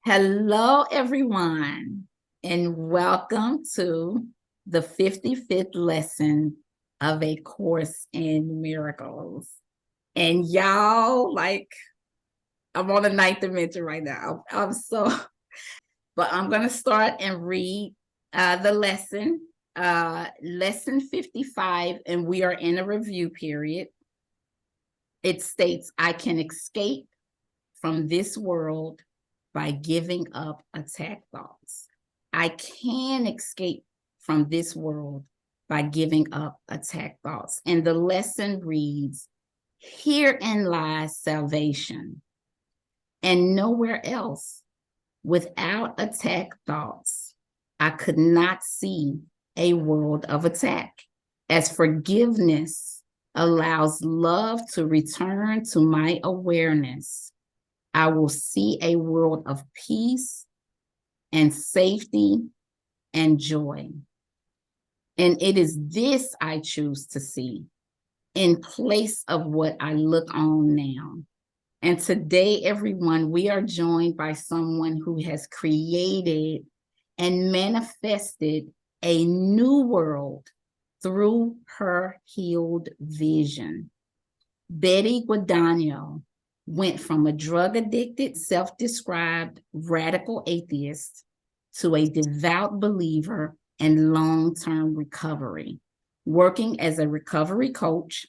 Hello, everyone, and welcome to the 55th lesson of A Course in Miracles. And y'all, I'm on the ninth dimension right now. But I'm going to start and read the lesson, lesson 55, and we are in a review period. It states, I can escape from this world by giving up attack thoughts. I can escape from this world by giving up attack thoughts. And the lesson reads, herein lies salvation, and nowhere else. Without attack thoughts, I could not see a world of attack, as forgiveness allows love to return to my awareness. I will see a world of peace and safety and joy. And it is this I choose to see in place of what I look on now. And today, everyone, we are joined by someone who has created and manifested a new world through her healed vision. Betty Guadagno went from a drug-addicted, self-described radical atheist to a devout believer and long-term recovery, working as a recovery coach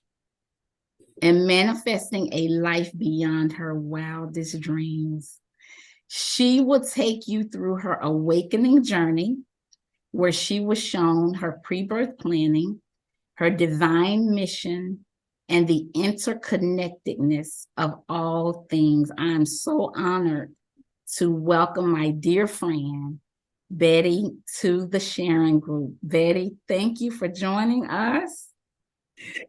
and manifesting a life beyond her wildest dreams. She will take you through her awakening journey, where she was shown her pre-birth planning, her divine mission, and the interconnectedness of all things. I'm so honored to welcome my dear friend, Betty, to the sharing group. Betty, thank you for joining us.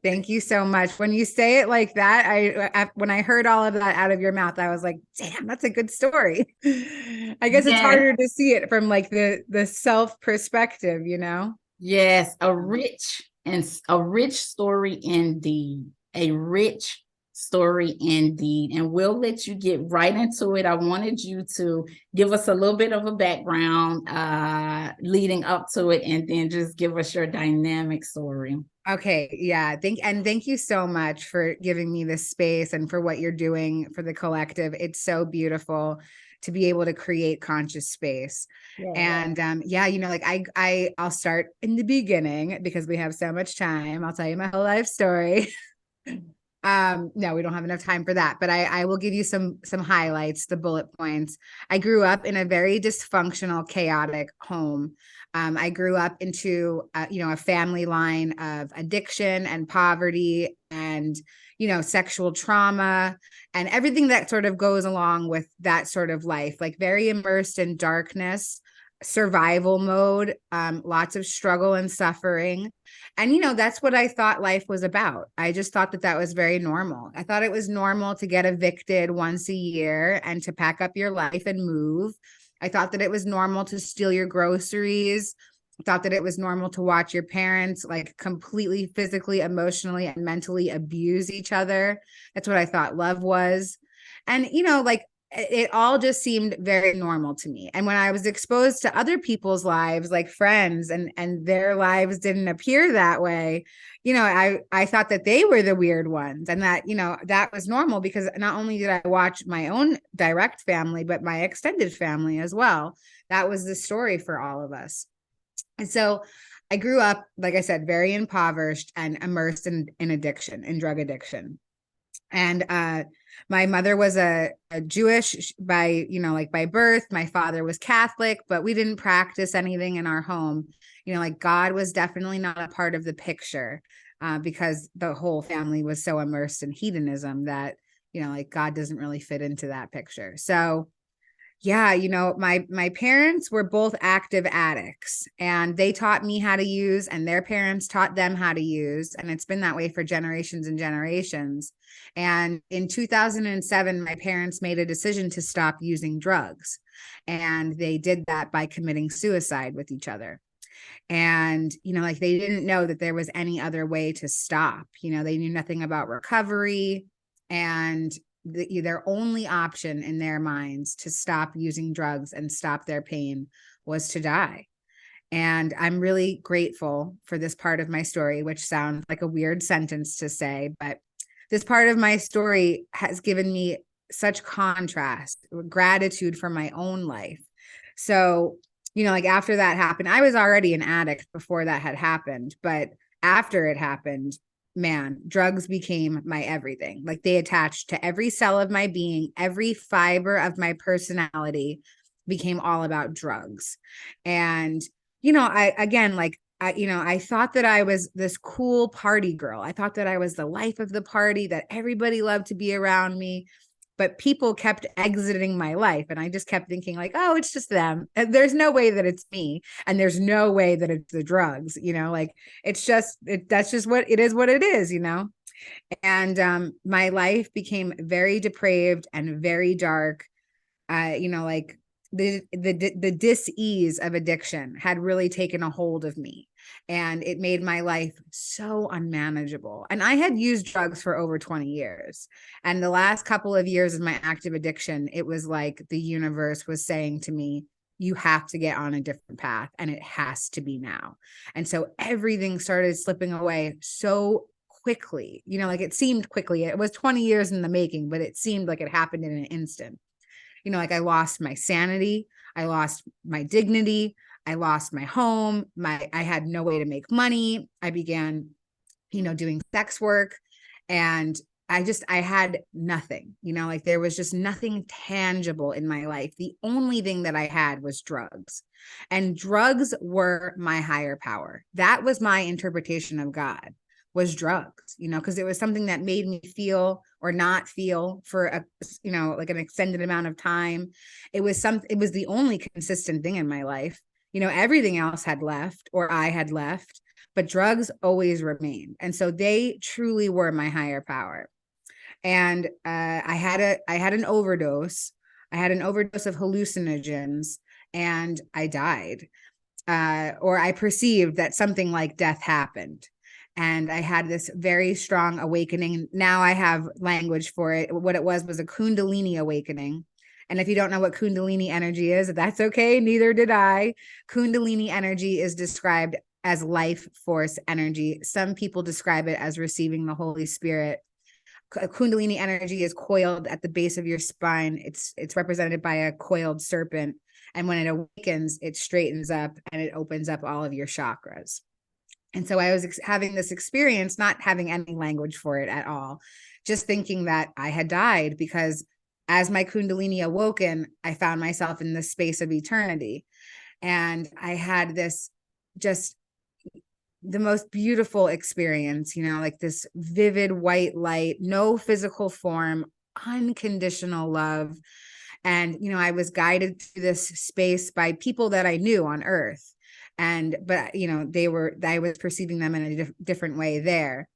Thank you so much. When you say it like that, when I heard all of that out of your mouth, I was like, damn, that's a good story. I guess it's Yes. harder to see it from like the self perspective, you know? Yes, a rich story indeed. A rich story indeed. And we'll let you get right into it. I wanted you to give us a little bit of a background leading up to it, and then just give us your dynamic story. Okay, yeah. Thank you so much for giving me this space and for what you're doing for the collective. It's so beautiful to be able to create conscious space. Yeah. And yeah, like I'll start in the beginning because we have so much time. I'll tell you my whole life story. No, we don't have enough time for that, but I will give you some highlights, the bullet points. I grew up in a very dysfunctional, chaotic home. I grew up into a family line of addiction and poverty and sexual trauma and everything that sort of goes along with that sort of life, like very immersed in darkness, survival mode, lots of struggle and suffering. And, that's what I thought life was about. I just thought that was very normal. I thought it was normal to get evicted once a year and to pack up your life and move. I thought that it was normal to steal your groceries. I thought that it was normal to watch your parents like completely physically, emotionally, and mentally abuse each other. That's what I thought love was. And, like it all just seemed very normal to me. And when I was exposed to other people's lives, like friends, and their lives didn't appear that way, I thought that they were the weird ones, and that that was normal, because not only did I watch my own direct family, but my extended family as well. That was the story for all of us. And so I grew up, like I said, very impoverished and immersed in addiction, in drug addiction. And my mother was a Jewish by birth. My father was Catholic, but we didn't practice anything in our home. Like God was definitely not a part of the picture, because the whole family was so immersed in hedonism that, like God doesn't really fit into that picture. So yeah, my parents were both active addicts, and they taught me how to use, and their parents taught them how to use. And it's been that way for generations and generations. And in 2007, my parents made a decision to stop using drugs. And they did that by committing suicide with each other. And, like they didn't know that there was any other way to stop. They knew nothing about recovery. And their only option in their minds to stop using drugs and stop their pain was to die. And I'm really grateful for this part of my story, which sounds like a weird sentence to say, but this part of my story has given me such contrast, gratitude for my own life. So, like after that happened, I was already an addict before that had happened, but after it happened, man, drugs became my everything. Like they attached to every cell of my being, every fiber of my personality became all about drugs. And I thought that I was this cool party girl. I thought that I was the life of the party, that everybody loved to be around me, but people kept exiting my life. And I just kept thinking like, oh, it's just them. And there's no way that it's me. And there's no way that it's the drugs, like that's just what it is, And my life became very depraved and very dark. Like the dis-ease of addiction had really taken a hold of me, and it made my life so unmanageable. And I had used drugs for over 20 years. And the last couple of years of my active addiction, it was like the universe was saying to me, you have to get on a different path, and it has to be now. And so everything started slipping away so quickly, like it seemed quickly. It was 20 years in the making, but it seemed like it happened in an instant. Like I lost my sanity, I lost my dignity, I lost my home, I had no way to make money. I began, doing sex work, and I had nothing, like there was just nothing tangible in my life. The only thing that I had was drugs, and drugs were my higher power. That was my interpretation of God, was drugs, because it was something that made me feel or not feel for like an extended amount of time. It was the only consistent thing in my life. Everything else had left, or I had left, but drugs always remained. And so they truly were my higher power. And I had an overdose. I had an overdose of hallucinogens, and I died, or I perceived that something like death happened. And I had this very strong awakening. Now I have language for it. What it was a Kundalini awakening. And if you don't know what Kundalini energy is, that's okay. Neither did I. Kundalini energy is described as life force energy. Some people describe it as receiving the Holy Spirit. Kundalini energy is coiled at the base of your spine. It's represented by a coiled serpent. And when it awakens, it straightens up and it opens up all of your chakras. And so I was having this experience, not having any language for it at all, just thinking that I had died, because as my Kundalini awoken, I found myself in the space of eternity. And I had this just the most beautiful experience, like this vivid white light, no physical form, unconditional love. And, I was guided to this space by people that I knew on earth. But I was perceiving them in a different way there.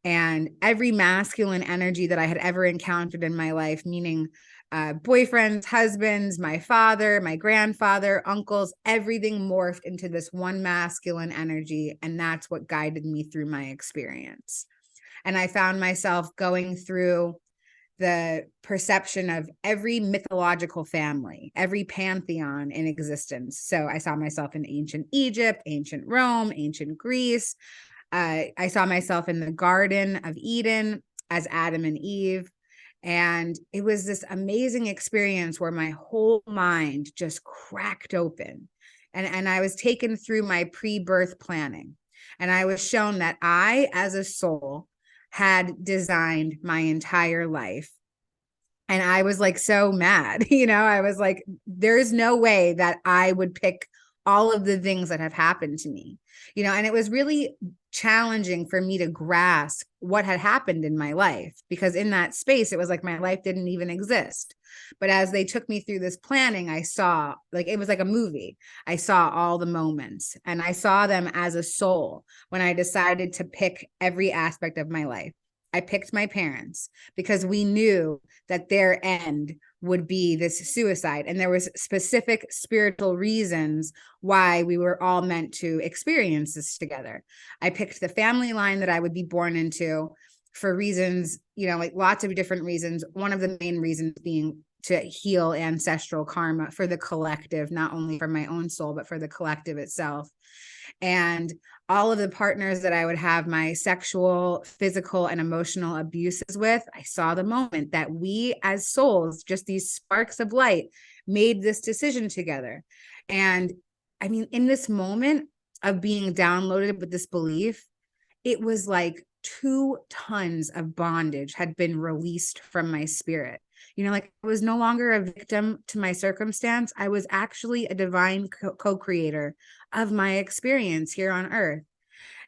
And every masculine energy that I had ever encountered in my life, meaning boyfriends, husbands, my father, my grandfather, uncles, everything morphed into this one masculine energy. And that's what guided me through my experience. And I found myself going through the perception of every mythological family, every pantheon in existence. So I saw myself in ancient Egypt, ancient Rome, ancient Greece. I saw myself in the Garden of Eden as Adam and Eve. And it was this amazing experience where my whole mind just cracked open. And I was taken through my pre-birth planning. And I was shown that I, as a soul, had designed my entire life. And I was like so mad, I was like, there's no way that I would pick all of the things that have happened to me, and it was really challenging for me to grasp what had happened in my life, because in that space, it was like my life didn't even exist. But as they took me through this planning, I saw, like, it was like a movie. I saw all the moments, and I saw them as a soul when I decided to pick every aspect of my life. I picked my parents because we knew that their end would be this suicide. And there was specific spiritual reasons why we were all meant to experience this together. I picked the family line that I would be born into for reasons, like lots of different reasons. One of the main reasons being to heal ancestral karma for the collective, not only for my own soul, but for the collective itself. And all of the partners that I would have my sexual, physical, and emotional abuses with, I saw the moment that we as souls, just these sparks of light, made this decision together. And I mean, in this moment of being downloaded with this belief, it was like 2 tons of bondage had been released from my spirit. Like I was no longer a victim to my circumstance. I was actually a divine co-creator of my experience here on earth.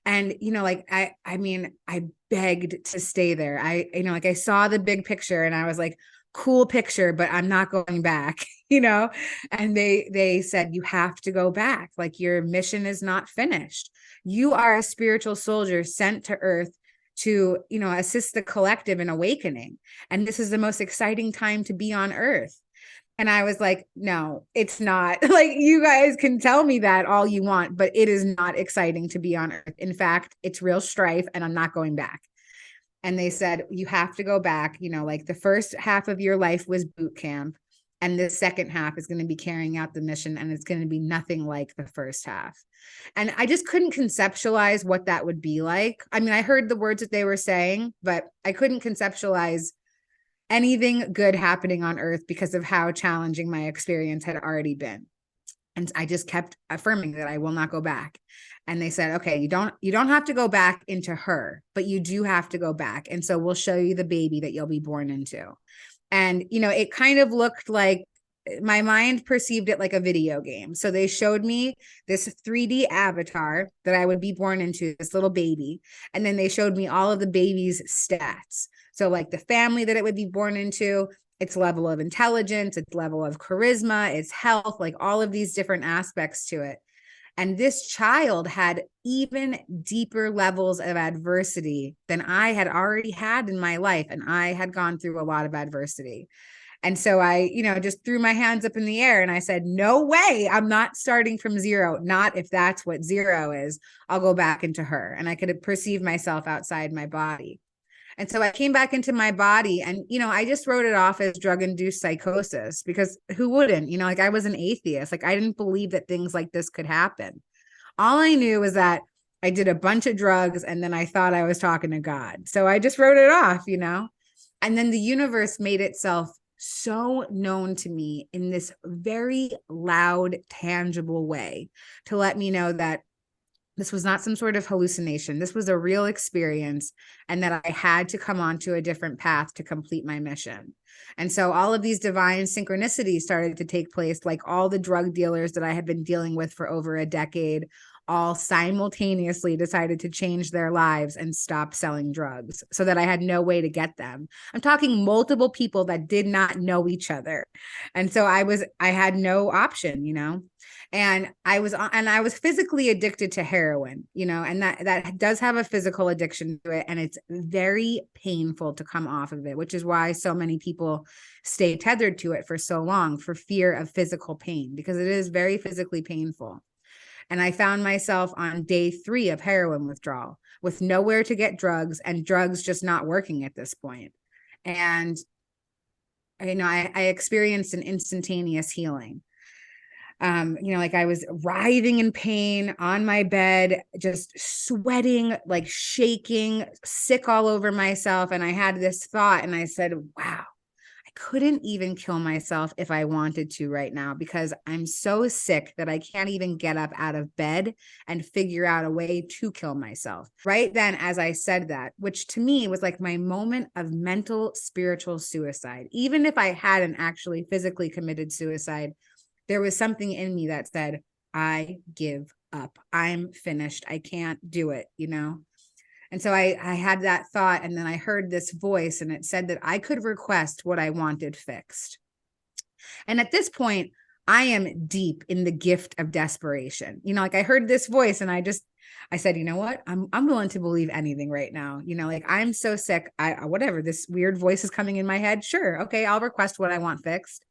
And, like, I mean, I begged to stay there. Like I saw the big picture and I was like, cool picture, but I'm not going back, and they said, you have to go back. Like your mission is not finished. You are a spiritual soldier sent to earth to, assist the collective in awakening. And this is the most exciting time to be on earth. And I was like, no, it's not. Like, you guys can tell me that all you want, but it is not exciting to be on earth. In fact, it's real strife and I'm not going back. And they said, you have to go back. Like the first half of your life was boot camp. And the second half is going to be carrying out the mission. And it's going to be nothing like the first half. And I just couldn't conceptualize what that would be like. I mean, I heard the words that they were saying, but I couldn't conceptualize anything good happening on earth because of how challenging my experience had already been. And I just kept affirming that I will not go back. And they said, okay, you don't have to go back into her, but you do have to go back. And so we'll show you the baby that you'll be born into. And, it kind of looked like my mind perceived it like a video game. So they showed me this 3D avatar that I would be born into, this little baby. And then they showed me all of the baby's stats. So like the family that it would be born into, its level of intelligence, its level of charisma, its health, like all of these different aspects to it. And this child had even deeper levels of adversity than I had already had in my life. And I had gone through a lot of adversity. And so I, just threw my hands up in the air and I said, no way, I'm not starting from zero. Not if that's what zero is. I'll go back into her. And I could perceive myself outside my body. And so I came back into my body and, I just wrote it off as drug-induced psychosis because who wouldn't? Like I was an atheist. Like I didn't believe that things like this could happen. All I knew was that I did a bunch of drugs and then I thought I was talking to God. So I just wrote it off, and then the universe made itself so known to me in this very loud, tangible way to let me know that this was not some sort of hallucination. This was a real experience and that I had to come onto a different path to complete my mission. And so all of these divine synchronicities started to take place, like all the drug dealers that I had been dealing with for over a decade, all simultaneously decided to change their lives and stop selling drugs so that I had no way to get them. I'm talking multiple people that did not know each other. And so I had no option, and I was physically addicted to heroin, and that does have a physical addiction to it. And it's very painful to come off of it, which is why so many people stay tethered to it for so long, for fear of physical pain, because it is very physically painful. And I found myself on day 3 of heroin withdrawal with nowhere to get drugs and drugs just not working at this point. And, I experienced an instantaneous healing. Like I was writhing in pain on my bed, just sweating, like shaking, sick all over myself. And I had this thought and I said, wow, I couldn't even kill myself if I wanted to right now because I'm so sick that I can't even get up out of bed and figure out a way to kill myself. Right then, as I said that, which to me was like my moment of mental, spiritual suicide. Even if I hadn't actually physically committed suicide, there was something in me that said, I give up. I'm finished. I can't do it, And so I had that thought, and then I heard this voice, and it said that I could request what I wanted fixed. And at this point, I am deep in the gift of desperation. Like I heard this voice, and I said, you know what? I'm willing to believe anything right now. Like I'm so sick. Whatever, this weird voice is coming in my head. Sure. Okay. I'll request what I want fixed.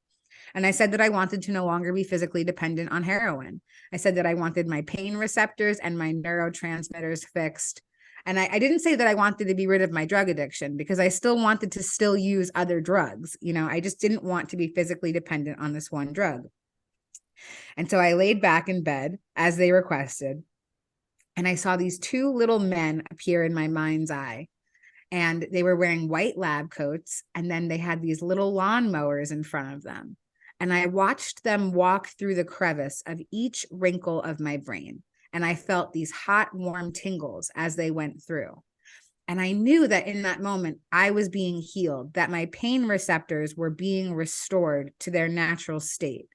And I said that I wanted to no longer be physically dependent on heroin. I said that I wanted my pain receptors and my neurotransmitters fixed. And I didn't say that I wanted to be rid of my drug addiction, because I still wanted to still use other drugs. I just didn't want to be physically dependent on this one drug. And so I laid back in bed as they requested, and I saw these two little men appear in my mind's eye. And they were wearing white lab coats, and then they had these little lawnmowers in front of them. And I watched them walk through the crevice of each wrinkle of my brain. And I felt these hot, warm tingles as they went through. And I knew that in that moment, I was being healed, that my pain receptors were being restored to their natural state.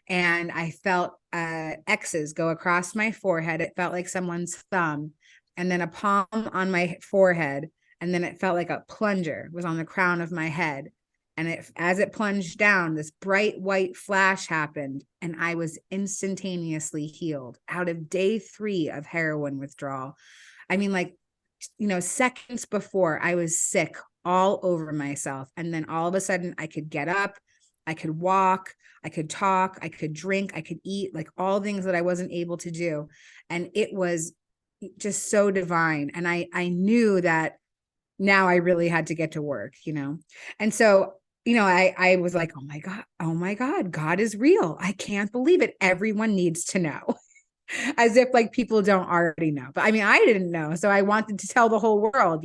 And I felt X's go across my forehead. It felt like someone's thumb, and then a palm on my forehead. And then it felt like a plunger was on the crown of my head. And as it plunged down, this bright white flash happened, and I was instantaneously healed out of day 3 of heroin withdrawal. I mean, seconds before, I was sick all over myself. And then all of a sudden I could get up, I could walk, I could talk, I could drink, I could eat, like all things that I wasn't able to do. And it was just so divine. And I knew that now I really had to get to work, And so, I was like, oh my God, God is real. I can't believe it. Everyone needs to know. As if like people don't already know. But I mean, I didn't know. So I wanted to tell the whole world,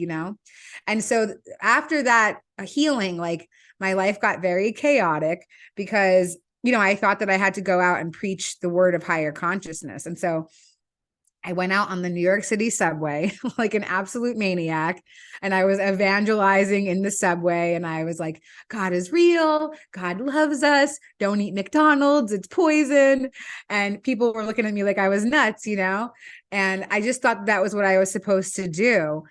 And so after that healing, like my life got very chaotic, because, I thought that I had to go out and preach the word of higher consciousness. And so I went out on the New York City subway like an absolute maniac, and I was evangelizing in the subway, and I was like, God is real. God loves us. Don't eat McDonald's. It's poison. And people were looking at me like I was nuts, and I just thought that was what I was supposed to do.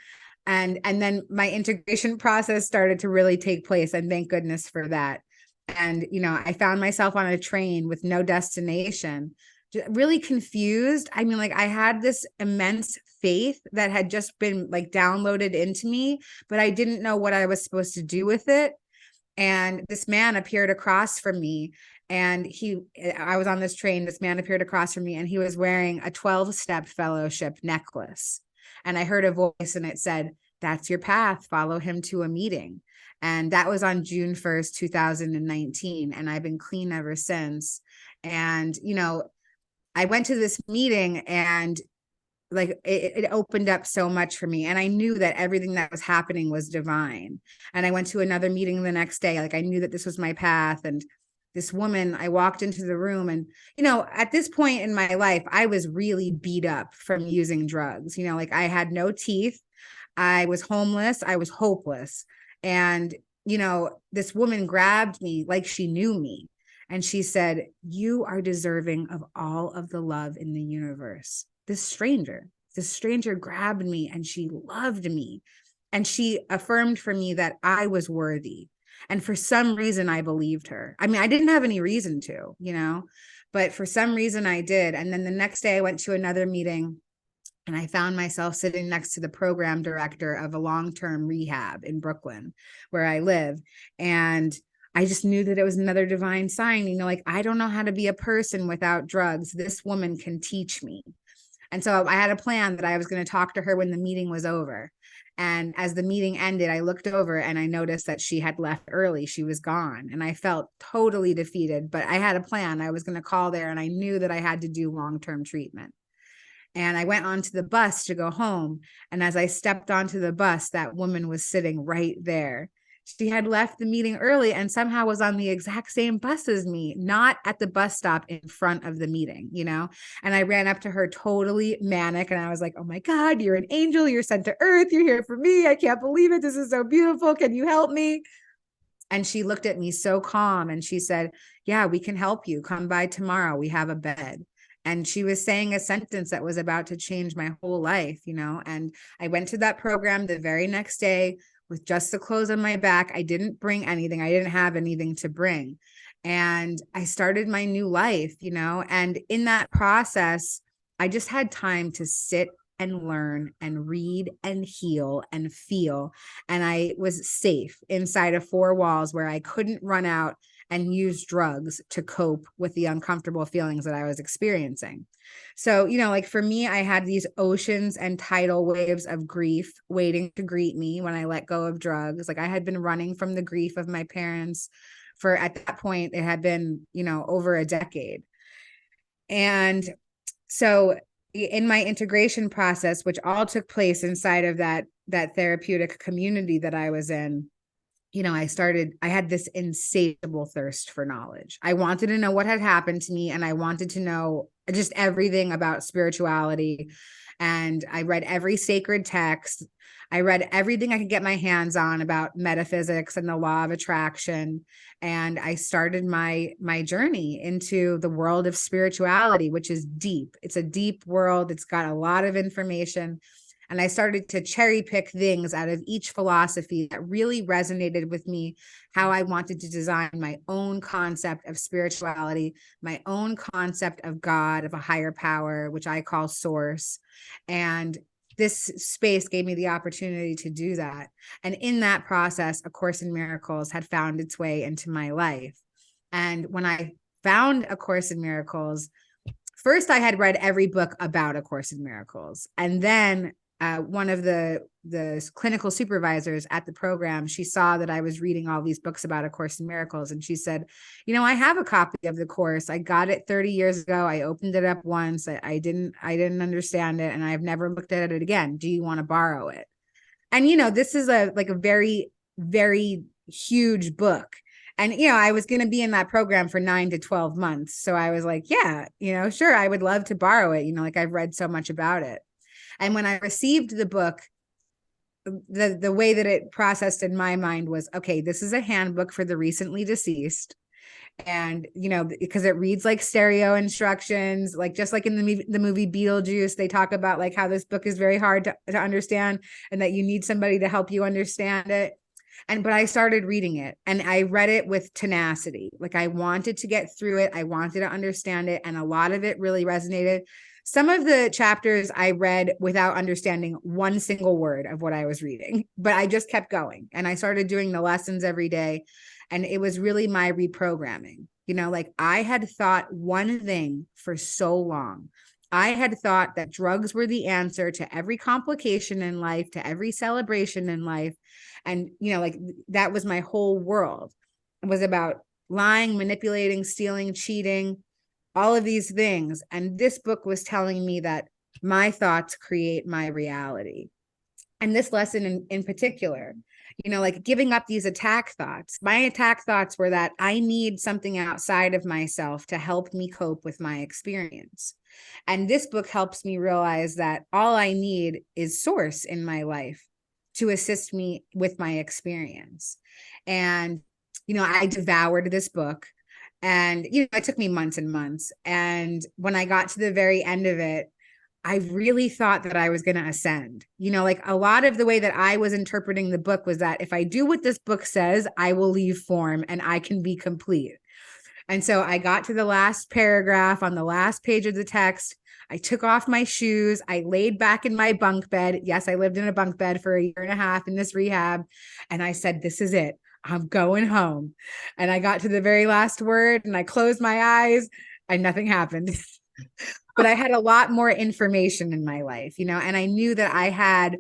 And then my integration process started to really take place, and thank goodness for that. And, I found myself on a train with no destination, really confused. I mean, like I had this immense faith that had just been like downloaded into me, but I didn't know what I was supposed to do with it. And this man appeared across from me, and I was on this train. This man appeared across from me, and he was wearing a 12-step fellowship necklace. And I heard a voice, and it said, "That's your path. Follow him to a meeting." And that was on June 1st, 2019. And I've been clean ever since. And, I went to this meeting, and like it opened up so much for me. And I knew that everything that was happening was divine. And I went to another meeting the next day. Like I knew that this was my path. And this woman, I walked into the room, and, at this point in my life, I was really beat up from using drugs. Like I had no teeth. I was homeless. I was hopeless. And, this woman grabbed me like she knew me. And she said, "You are deserving of all of the love in the universe." This stranger grabbed me, and she loved me. And she affirmed for me that I was worthy. And for some reason, I believed her. I mean, I didn't have any reason to, but for some reason I did. And then the next day I went to another meeting, and I found myself sitting next to the program director of a long-term rehab in Brooklyn, where I live. And I just knew that it was another divine sign, like, I don't know how to be a person without drugs. This woman can teach me. And so I had a plan that I was going to talk to her when the meeting was over. And as the meeting ended, I looked over and I noticed that she had left early. She was gone. And I felt totally defeated, but I had a plan. I was going to call there, and I knew that I had to do long-term treatment. And I went onto the bus to go home. And as I stepped onto the bus, that woman was sitting right there. She had left the meeting early and somehow was on the exact same bus as me, not at the bus stop in front of the meeting, And I ran up to her totally manic, and I was like, "Oh my God, you're an angel. You're sent to earth. You're here for me. I can't believe it. This is so beautiful. Can you help me?" And she looked at me so calm, and she said, "Yeah, we can help you. Come by tomorrow. We have a bed." And she was saying a sentence that was about to change my whole life, And I went to that program the very next day with just the clothes on my back. I didn't bring anything. I didn't have anything to bring. And I started my new life, And in that process, I just had time to sit and learn and read and heal and feel. And I was safe inside of 4 walls where I couldn't run out and use drugs to cope with the uncomfortable feelings that I was experiencing. So, like for me, I had these oceans and tidal waves of grief waiting to greet me when I let go of drugs. Like I had been running from the grief of my parents for, at that point, it had been, over a decade. And so in my integration process, which all took place inside of that therapeutic community that I was in, I had this insatiable thirst for knowledge. I wanted to know what had happened to me, and I wanted to know just everything about spirituality. And I read every sacred text. I read everything I could get my hands on about metaphysics and the law of attraction. And I started my journey into the world of spirituality, which is deep. It's a deep world. It's got a lot of information. And I started to cherry pick things out of each philosophy that really resonated with me, how I wanted to design my own concept of spirituality, my own concept of God, of a higher power, which I call source. And this space gave me the opportunity to do that. And in that process, A Course in Miracles had found its way into my life. And when I found A Course in Miracles, first I had read every book about A Course in Miracles. And then one of the clinical supervisors at the program, she saw that I was reading all these books about A Course in Miracles. And she said, I have a copy of the course. I got it 30 years ago. I opened it up once. I didn't understand it. And I've never looked at it again. Do you want to borrow it? And, this is a very, very huge book. And, I was going to be in that program for 9 to 12 months. So I was like, yeah, sure. I would love to borrow it. Like I've read so much about it. And when I received the book, the way that it processed in my mind was, okay, this is a handbook for the recently deceased. And, because it reads like stereo instructions, like just like in the movie Beetlejuice, they talk about like how this book is very hard to understand and that you need somebody to help you understand it. But I started reading it and I read it with tenacity. Like I wanted to get through it. I wanted to understand it. And a lot of it really resonated. Some of the chapters I read without understanding one single word of what I was reading, but I just kept going and I started doing the lessons every day. And it was really my reprogramming. Like I had thought one thing for so long. I had thought that drugs were the answer to every complication in life, to every celebration in life. And, like that was my whole world. It was about lying, manipulating, stealing, cheating, all of these things. And this book was telling me that my thoughts create my reality. And this lesson in particular, like giving up these attack thoughts. My attack thoughts were that I need something outside of myself to help me cope with my experience. And this book helps me realize that all I need is source in my life to assist me with my experience. And, I devoured this book. And, it took me months and months. And when I got to the very end of it, I really thought that I was going to ascend. Like a lot of the way that I was interpreting the book was that if I do what this book says, I will leave form and I can be complete. And so I got to the last paragraph on the last page of the text. I took off my shoes. I laid back in my bunk bed. Yes, I lived in a bunk bed for 1.5 years in this rehab. And I said, this is it. I'm going home. And I got to the very last word and I closed my eyes and nothing happened. But I had a lot more information in my life, and I knew that I had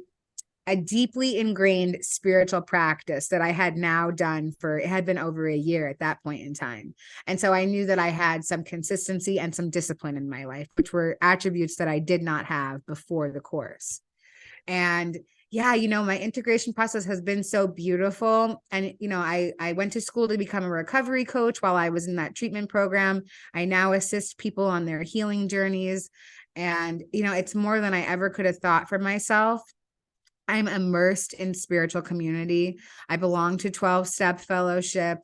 a deeply ingrained spiritual practice that I had now done it had been over a year at that point in time. And so I knew that I had some consistency and some discipline in my life, which were attributes that I did not have before the course. And yeah, my integration process has been so beautiful. And, I went to school to become a recovery coach while I was in that treatment program. I now assist people on their healing journeys. And, it's more than I ever could have thought for myself. I'm immersed in spiritual community. I belong to 12-step fellowship.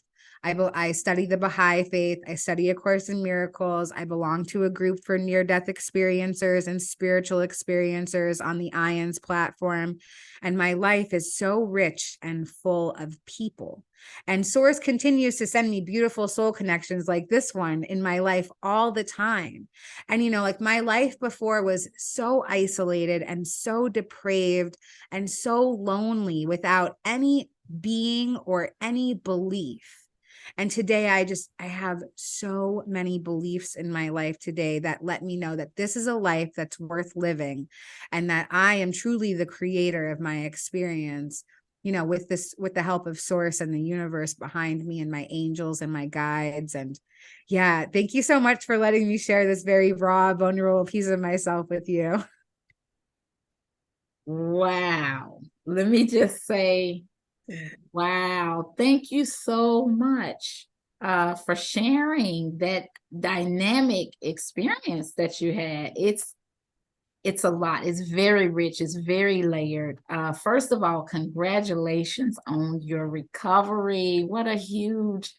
I study the Baha'i faith. I study A Course in Miracles. I belong to a group for near-death experiencers and spiritual experiencers on the IONS platform. And my life is so rich and full of people. And Source continues to send me beautiful soul connections like this one in my life all the time. And, like my life before was so isolated and so depraved and so lonely without any being or any belief. And today I have so many beliefs in my life today that let me know that this is a life that's worth living, and that I am truly the creator of my experience, with the help of source and the universe behind me and my angels and my guides. And yeah, thank you so much for letting me share this very raw, vulnerable piece of myself with you. Wow. Let me just say, wow. Thank you so much for sharing that dynamic experience that you had. It's a lot. It's very rich. It's very layered. First of all, congratulations on your recovery. What a huge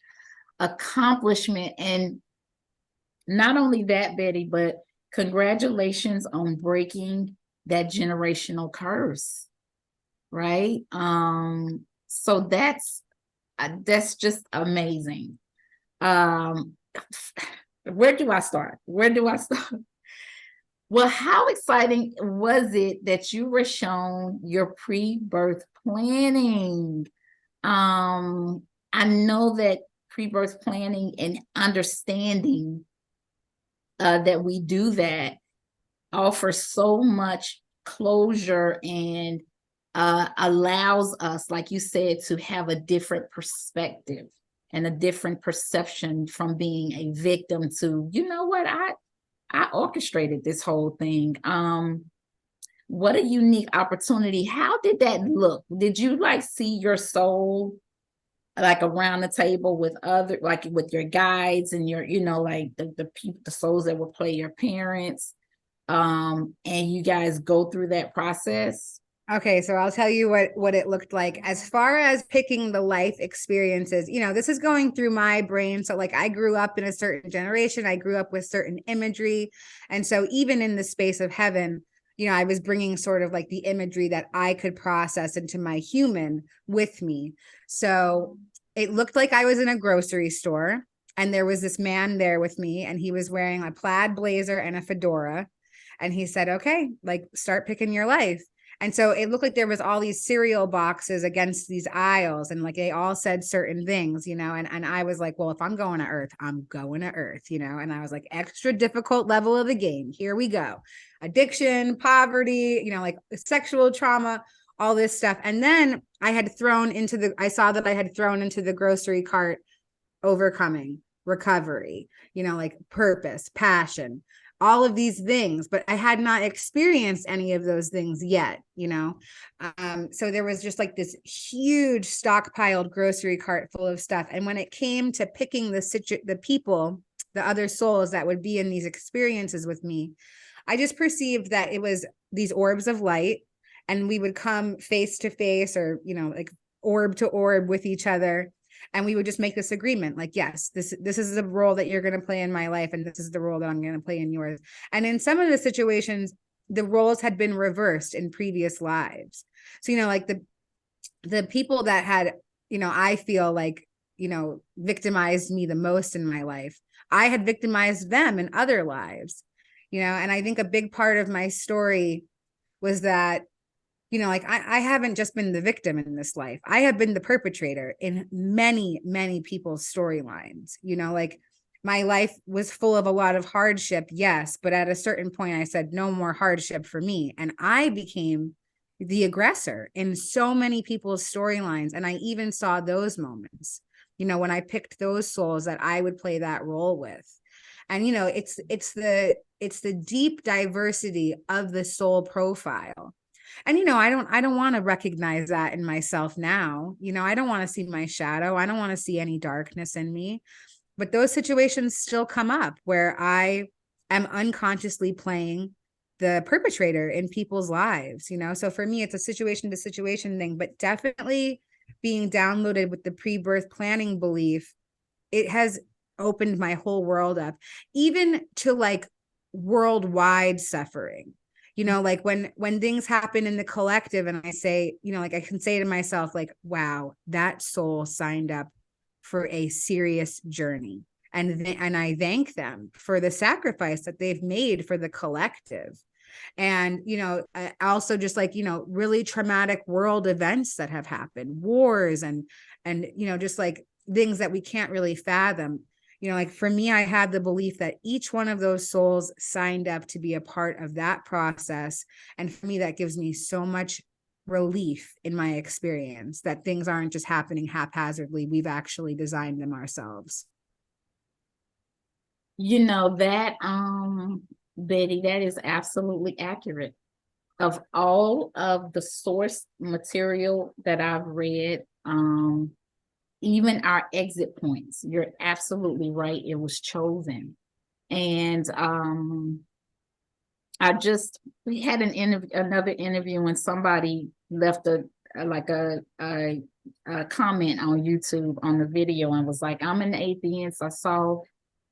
accomplishment. And not only that, Betty, but congratulations on breaking that generational curse, right? So that's just amazing. Um, where do I start? Where do I start? Well, how exciting was it that you were shown your pre-birth planning? I know that pre-birth planning and understanding that we do that offers so much closure and allows us, like you said, to have a different perspective and a different perception from being a victim to, you know what, I orchestrated this whole thing. What a unique opportunity. How did that look? Did you like see your soul like around the table with other, like with your guides and your, like the people, the souls that will play your parents? And you guys go through that process? Okay, so I'll tell you what it looked like as far as picking the life experiences. This is going through my brain. So like I grew up in a certain generation, I grew up with certain imagery. And so even in the space of heaven, I was bringing sort of like the imagery that I could process into my human with me. So it looked like I was in a grocery store and there was this man there with me, and he was wearing a plaid blazer and a fedora. And he said, okay, like start picking your life. And so it looked like there was all these cereal boxes against these aisles, and like they all said certain things, and I was like, well, if I'm going to Earth, I'm going to Earth, and I was like, extra difficult level of the game. Here we go. Addiction, poverty, like sexual trauma, all this stuff. And then I saw that I had thrown into the grocery cart, overcoming, recovery, like purpose, passion, all of these things, but I had not experienced any of those things yet, so there was just like this huge stockpiled grocery cart full of stuff. And when it came to picking the people, the other souls that would be in these experiences with me, I just perceived that it was these orbs of light, and we would come face to face, or like orb to orb with each other. And we would just make this agreement, like, yes, this is the role that you're going to play in my life, and this is the role that I'm going to play in yours. And in some of the situations, the roles had been reversed in previous lives. So, like the people that had, I feel like, victimized me the most in my life, I had victimized them in other lives, and I think a big part of my story was that, like I haven't just been the victim in this life. I have been the perpetrator in many, many people's storylines. Like my life was full of a lot of hardship, yes, but at a certain point I said, no more hardship for me. And I became the aggressor in so many people's storylines. And I even saw those moments, when I picked those souls that I would play that role with. And, it's the deep diversity of the soul profile. And, I don't want to recognize that in myself now. I don't want to see my shadow. I don't want to see any darkness in me. But those situations still come up where I am unconsciously playing the perpetrator in people's lives, So for me, it's a situation to situation thing, but definitely being downloaded with the pre-birth planning belief, it has opened my whole world up, even to like worldwide suffering. Like when things happen in the collective, and I say, like I can say to myself, like, wow, that soul signed up for a serious journey. And I thank them for the sacrifice that they've made for the collective. And, also just like, really traumatic world events that have happened, wars and, just like things that we can't really fathom. You know, like for me, I have the belief that each one of those souls signed up to be a part of that process. And for me, that gives me so much relief in my experience that things aren't just happening haphazardly. We've actually designed them ourselves. You know that, Betty, that is absolutely accurate. Of all of the source material that I've read, even our exit points, you're absolutely right. It was chosen. And we had another interview when somebody left a comment on YouTube on the video and was like, I'm an atheist. I saw,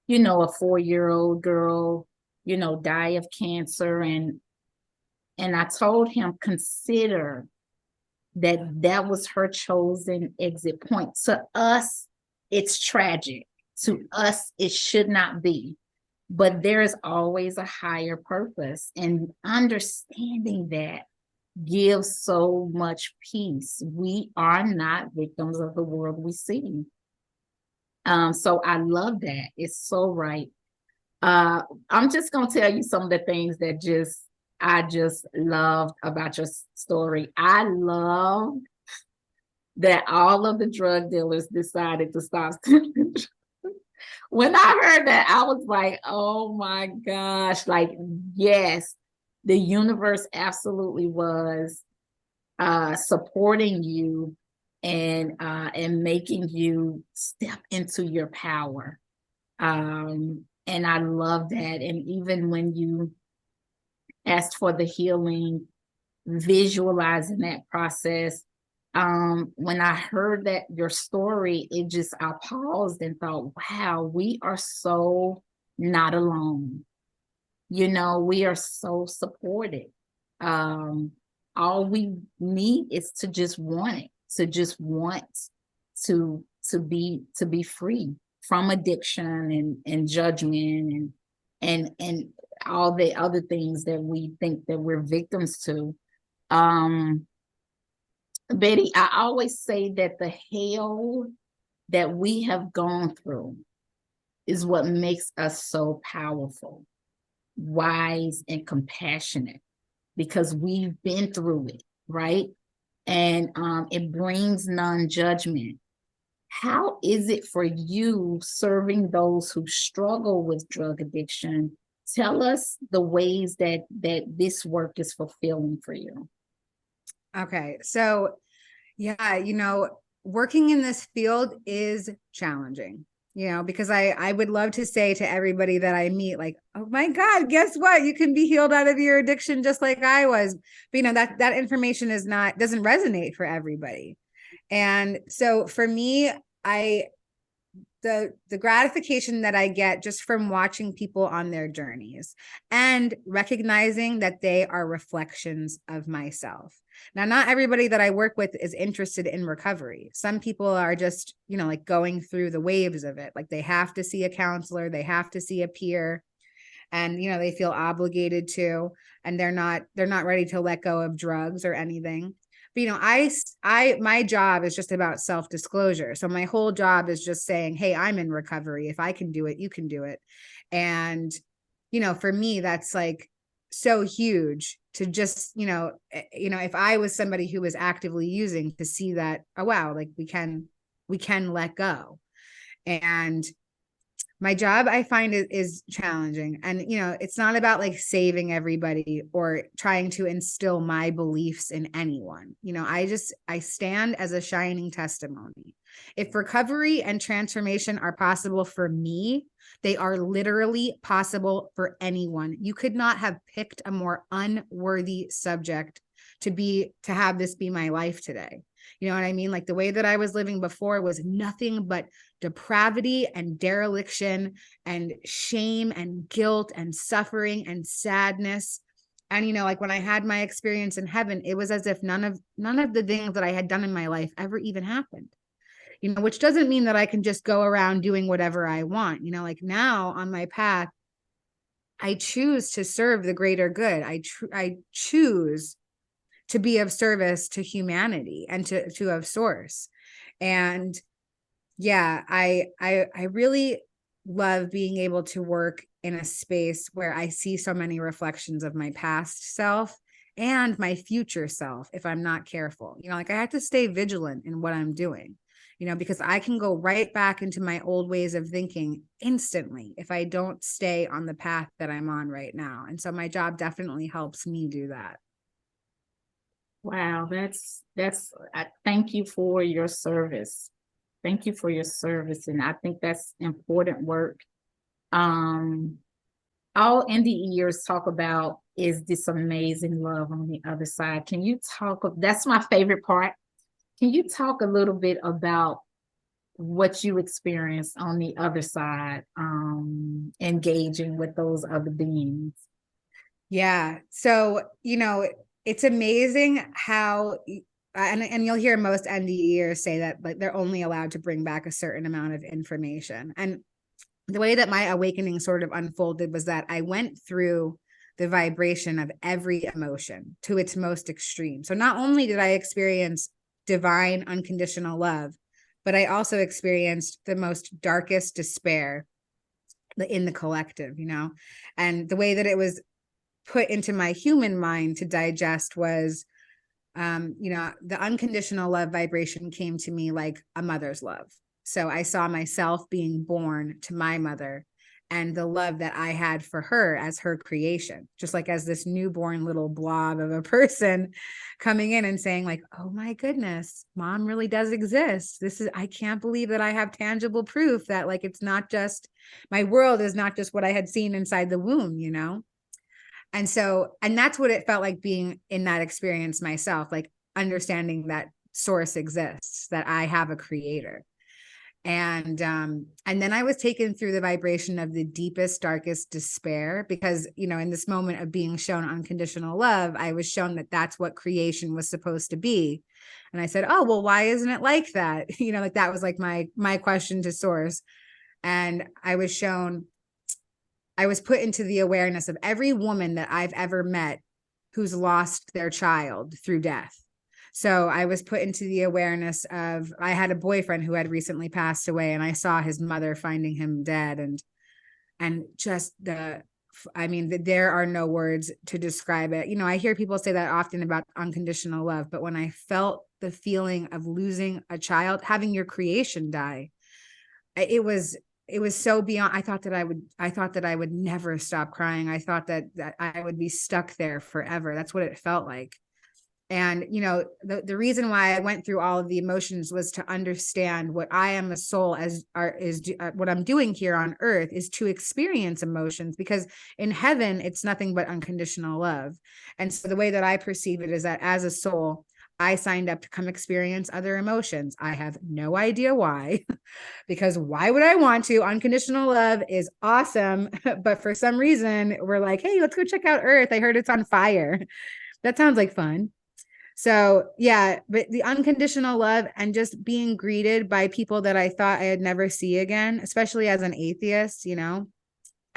a 4-year-old girl, die of cancer. And I told him, consider that was her chosen exit point. To us, it's tragic. To us, it should not be. But there is always a higher purpose. And understanding that gives so much peace. We are not victims of the world we see. So I love that. It's so right. I'm just going to tell you some of the things that I just loved about your story. I love that all of the drug dealers decided to stop stealing. When I heard that, I was like, oh my gosh, like, yes, the universe absolutely was supporting you and making you step into your power. And I love that. And even when you asked for the healing, visualizing that process, when I heard that your story, I paused and thought, wow, we are so not alone. We are so supported. All we need is to just want it, to just want to be free from addiction and judgment and all the other things that we think that we're victims to. Betty, I always say that the hell that we have gone through is what makes us so powerful, wise, and compassionate, because we've been through it, right? And it brings non-judgment. How is it for you serving those who struggle with drug addiction? Tell us the ways that this work is fulfilling for you. Okay. So yeah, working in this field is challenging, because I would love to say to everybody that I meet, like, oh my God, guess what? You can be healed out of your addiction just like I was. But that information doesn't resonate for everybody. And so for me, the gratification that I get just from watching people on their journeys and recognizing that they are reflections of myself. Now, not everybody that I work with is interested in recovery. Some people are just, like going through the waves of it. Like they have to see a counselor, they have to see a peer, and, they feel obligated to, and they're not ready to let go of drugs or anything. But, my job is just about self-disclosure. So my whole job is just saying, hey, I'm in recovery. If I can do it, you can do it. And, for me, that's like so huge to just, if I was somebody who was actively using, to see that, oh, wow, like we can let go. And my job, I find, is challenging. And, it's not about like saving everybody or trying to instill my beliefs in anyone. I stand as a shining testimony. If recovery and transformation are possible for me, they are literally possible for anyone. You could not have picked a more unworthy subject to have this be my life today. You know what I mean? Like the way that I was living before was nothing but depravity and dereliction and shame and guilt and suffering and sadness. And, like when I had my experience in heaven, it was as if none of the things that I had done in my life ever even happened, which doesn't mean that I can just go around doing whatever I want. Like now on my path, I choose to serve the greater good. I choose to be of service to humanity and to of source. And, Yeah, I really love being able to work in a space where I see so many reflections of my past self and my future self if I'm not careful. Like I have to stay vigilant in what I'm doing, because I can go right back into my old ways of thinking instantly if I don't stay on the path that I'm on right now. And so my job definitely helps me do that. Wow, I thank you for your service. Thank you for your service. And I think that's important work. Um, all NDEers talk about is this amazing love on the other side. Can you talk that's my favorite part. Can you talk a little bit about what you experienced on the other side, engaging with those other beings? Yeah. So, it's amazing how, and you'll hear most NDEers say that like they're only allowed to bring back a certain amount of information. And the way that my awakening sort of unfolded was that I went through the vibration of every emotion to its most extreme. So not only did I experience divine unconditional love, but I also experienced the most darkest despair in the collective, and the way that it was put into my human mind to digest was the unconditional love vibration came to me like a mother's love. So I saw myself being born to my mother and the love that I had for her as her creation, just like as this newborn little blob of a person coming in and saying like, oh my goodness, mom really does exist. I can't believe that I have tangible proof that like, it's not just, my world is not just what I had seen inside the womb, And that's what it felt like being in that experience myself, like understanding that source exists, that I have a creator. And then I was taken through the vibration of the deepest, darkest despair, because, in this moment of being shown unconditional love, I was shown that that's what creation was supposed to be. And I said, oh, well, why isn't it like that? Like that was like my question to source. And I was put into the awareness of every woman that I've ever met who's lost their child through death. So I was put into the awareness of, I had a boyfriend who had recently passed away, and I saw his mother finding him dead. And just there are no words to describe it. I hear people say that often about unconditional love, but when I felt the feeling of losing a child, having your creation die, it was so beyond. I thought that I would never stop crying. I thought that I would be stuck there forever. That's what it felt like. And, the reason why I went through all of the emotions was to understand what I am a soul what I'm doing here on earth is to experience emotions, because in heaven, it's nothing but unconditional love. And so the way that I perceive it is that as a soul, I signed up to come experience other emotions. I have no idea why, because why would I want to? Unconditional love is awesome. But for some reason, we're like, hey, let's go check out Earth. I heard it's on fire. That sounds like fun. So yeah, but the unconditional love and just being greeted by people that I thought I'd never see again, especially as an atheist, and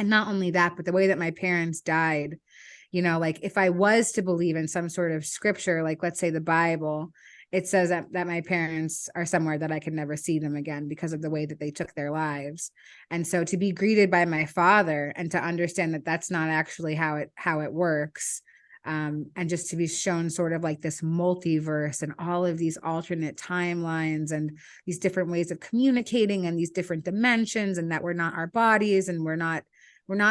not only that, but the way that my parents died, like if I was to believe in some sort of scripture, like let's say the Bible, it says that my parents are somewhere that I could never see them again because of the way that they took their lives. And so to be greeted by my father and to understand that that's not actually how it works, and just to be shown sort of like this multiverse and all of these alternate timelines and these different ways of communicating and these different dimensions, and that we're not our bodies and we're not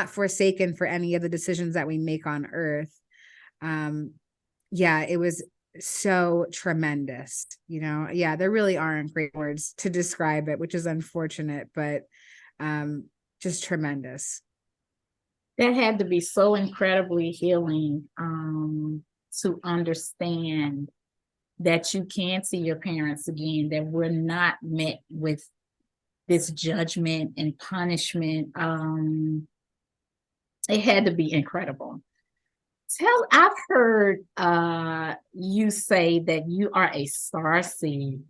forsaken for any of the decisions that we make on earth. Yeah, it was so tremendous, yeah, there really aren't great words to describe it, which is unfortunate, but just tremendous. That had to be so incredibly healing, to understand that you can see your parents again, that we're not met with this judgment and punishment. It had to be incredible. I've heard you say that you are a star seed.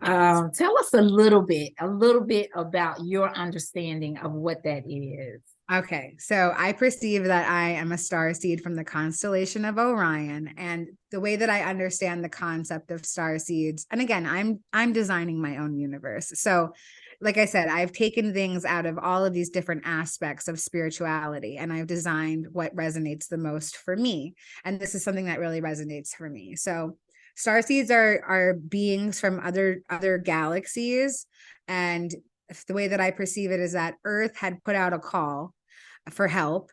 Tell us a little bit about your understanding of what that is. Okay, so I perceive that I am a star seed from the constellation of Orion, and the way that I understand the concept of star seeds, and again, I'm designing my own universe. So, like I said, I've taken things out of all of these different aspects of spirituality, and I've designed what resonates the most for me. And this is something that really resonates for me. So, star seeds are beings from other galaxies, and the way that I perceive it is that Earth had put out a call for help,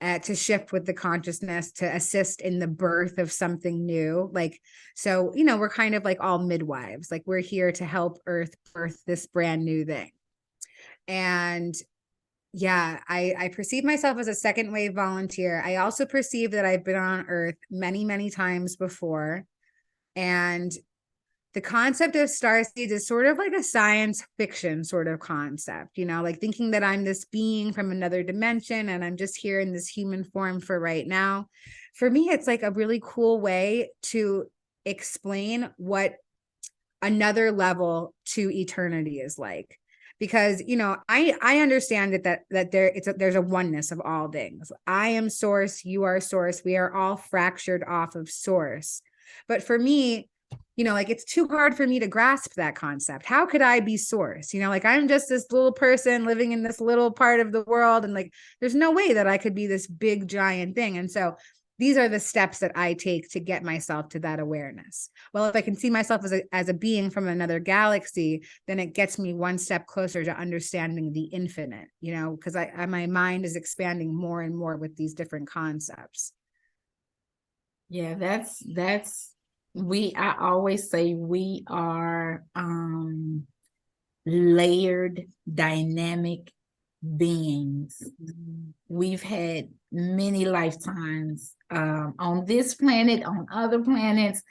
to shift with the consciousness, to assist in the birth of something new. Like, so, we're kind of like all midwives, like we're here to help Earth birth this brand new thing. And yeah, I perceive myself as a second wave volunteer. I also perceive that I've been on Earth many, many times before. And the concept of star seeds is sort of like a science fiction sort of concept, like thinking that I'm this being from another dimension and I'm just here in this human form for right now. For me, it's like a really cool way to explain what another level to eternity is like. Because I understand that there's a oneness of all things. I am source, you are source, we are all fractured off of source. But for me, like it's too hard for me to grasp that concept. How could I be source? Like I'm just this little person living in this little part of the world. And like, there's no way that I could be this big giant thing. And so these are the steps that I take to get myself to that awareness. Well, if I can see myself as a being from another galaxy, then it gets me one step closer to understanding the infinite, because my mind is expanding more and more with these different concepts. Yeah, I always say we are layered, dynamic beings. We've had many lifetimes on this planet, on other planets.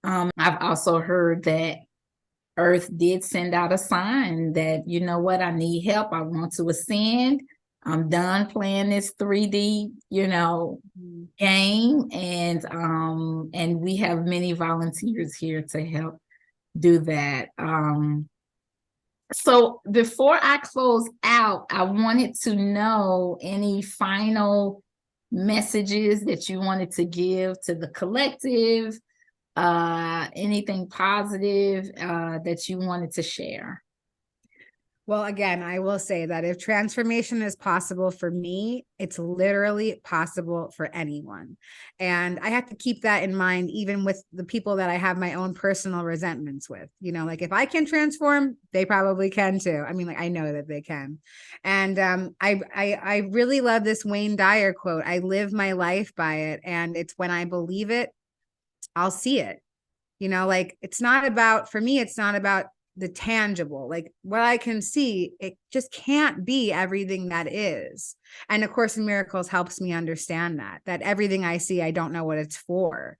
I've also heard that Earth did send out a sign that, you know what, I need help. I want to ascend. I'm done playing this 3D, game, and we have many volunteers here to help do that. So before I close out, I wanted to know any final messages that you wanted to give to the collective, anything positive that you wanted to share. Well, again, I will say that if transformation is possible for me, it's literally possible for anyone. And I have to keep that in mind, even with the people that I have my own personal resentments with. Like if I can transform, they probably can too. I mean, like I know that they can. And I really love this Wayne Dyer quote. I live my life by it. And it's when I believe it, I'll see it. Like it's not about, for me, it's not about the tangible, like what I can see. It just can't be everything that is. And of course, in Miracles helps me understand that everything I see, I don't know what it's for.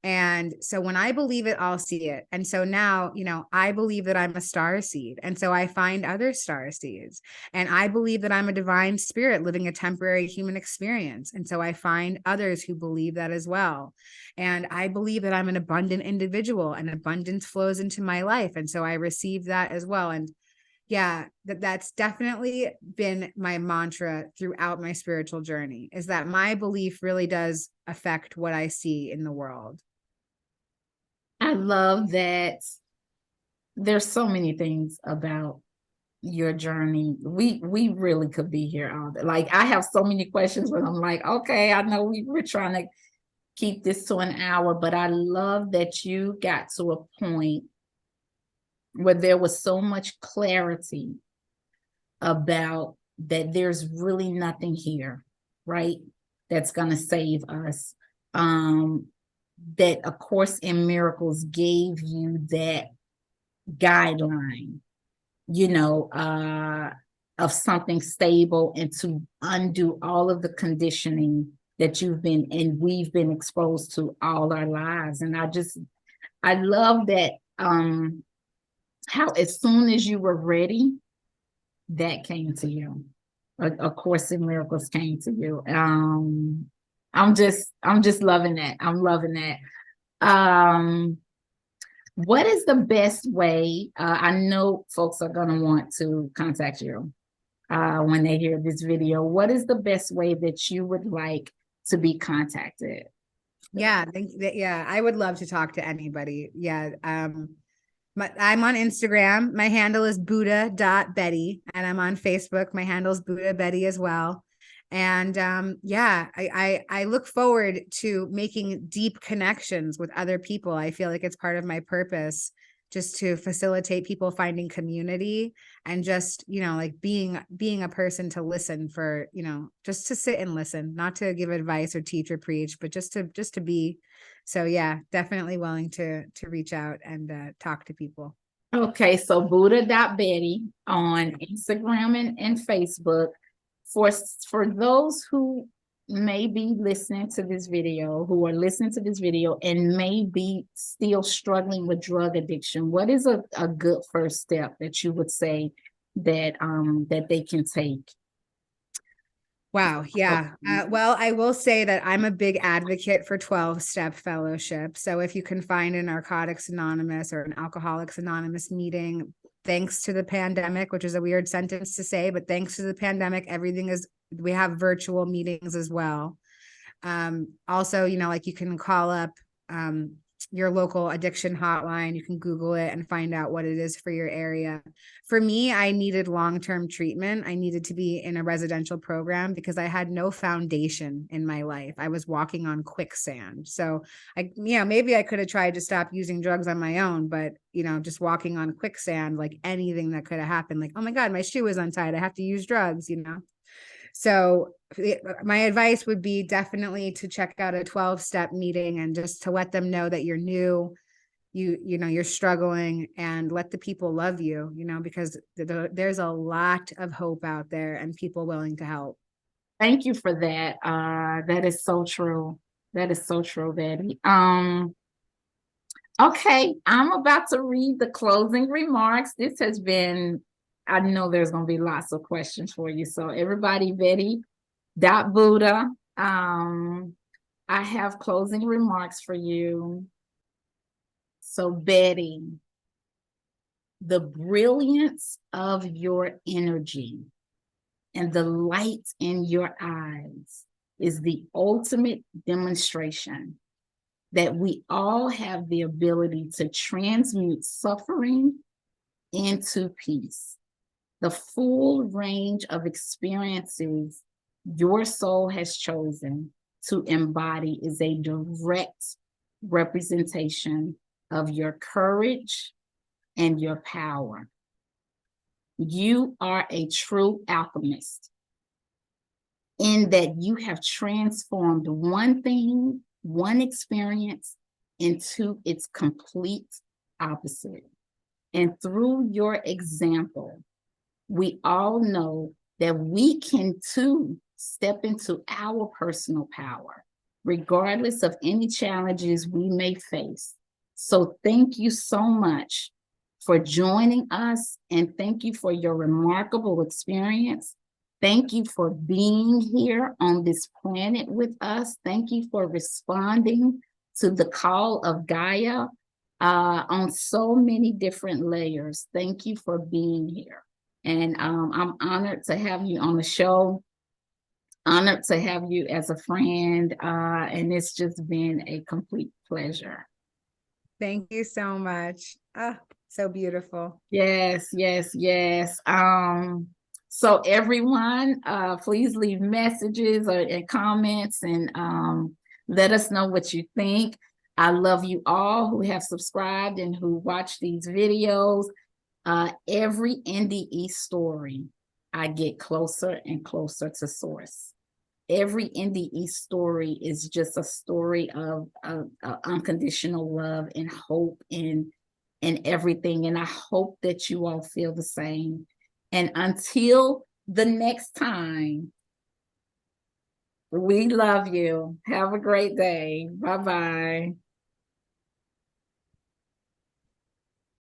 And so when I believe it, I'll see it. And so now, I believe that I'm a star seed. And so I find other star seeds. And I believe that I'm a divine spirit living a temporary human experience. And so I find others who believe that as well. And I believe that I'm an abundant individual and abundance flows into my life. And so I receive that as well. And yeah, that's definitely been my mantra throughout my spiritual journey, is that my belief really does affect what I see in the world. I love that. There's so many things about your journey. We really could be here all day. Like I have so many questions, but I'm like, okay, I know we're trying to keep this to an hour, but I love that you got to a point where there was so much clarity about that there's really nothing here, right? That's going to save us. That A Course in Miracles gave you that guideline, of something stable, and to undo all of the conditioning that we've been exposed to all our lives. And I love that, how as soon as you were ready, that came to you. A Course in Miracles came to you. I'm just loving that. I'm loving that. What is the best way? I know folks are going to want to contact you when they hear this video. What is the best way that you would like to be contacted? Yeah, yeah, I would love to talk to anybody. Yeah. I'm on Instagram. My handle is Buddha.Betty, and I'm on Facebook. My handle is Buddha Betty as well. And yeah, I look forward to making deep connections with other people. I feel like it's part of my purpose, just to facilitate people finding community, and just, like being a person to listen for, just to sit and listen, not to give advice or teach or preach, but just to be. So yeah, definitely willing to reach out and talk to people. Okay, so Buddha.Betty on Instagram and Facebook. For those who may be listening to this video, who are listening to this video and may be still struggling with drug addiction, what is a good first step that you would say that that they can take? Wow. Yeah. Well, I will say that I'm a big advocate for 12-step fellowship. So if you can find a Narcotics Anonymous or an Alcoholics Anonymous meeting, thanks to the pandemic, which is a weird sentence to say, but thanks to the pandemic, we have virtual meetings as well. Also, like you can call up your local addiction hotline. You can Google it and find out what it is for your area. For me, I needed long-term treatment. I needed to be in a residential program because I had no foundation in my life. I was walking on quicksand. So maybe I could have tried to stop using drugs on my own, but just walking on quicksand, like anything that could have happened, like, oh my God, my shoe is untied, I have to use drugs. So my advice would be definitely to check out a 12-step meeting, and just to let them know that you're new, you're struggling, and let the people love you, because there's a lot of hope out there and people willing to help. Thank you for that. That is so true. That is so true, Betty. Okay, I'm about to read the closing remarks. This has been, I know there's going to be lots of questions for you. So everybody, Betty.Buddha. I have closing remarks for you. So Betty, the brilliance of your energy and the light in your eyes is the ultimate demonstration that we all have the ability to transmute suffering into peace. The full range of experiences your soul has chosen to embody is a direct representation of your courage and your power. You are a true alchemist in that you have transformed one thing, one experience, into its complete opposite. And through your example, we all know that we can too step into our personal power, regardless of any challenges we may face. So thank you so much for joining us, and thank you for your remarkable experience. Thank you for being here on this planet with us. Thank you for responding to the call of Gaia on so many different layers. Thank you for being here. And I'm honored to have you on the show, honored to have you as a friend, and it's just been a complete pleasure. Thank you so much. Oh, so beautiful. Yes, yes, yes. So everyone, please leave messages and comments, and let us know what you think. I love you all who have subscribed and who watch these videos. Every NDE story, I get closer and closer to source. Every NDE story is just a story of unconditional love and hope and everything. And I hope that you all feel the same. And until the next time, we love you. Have a great day. Bye-bye.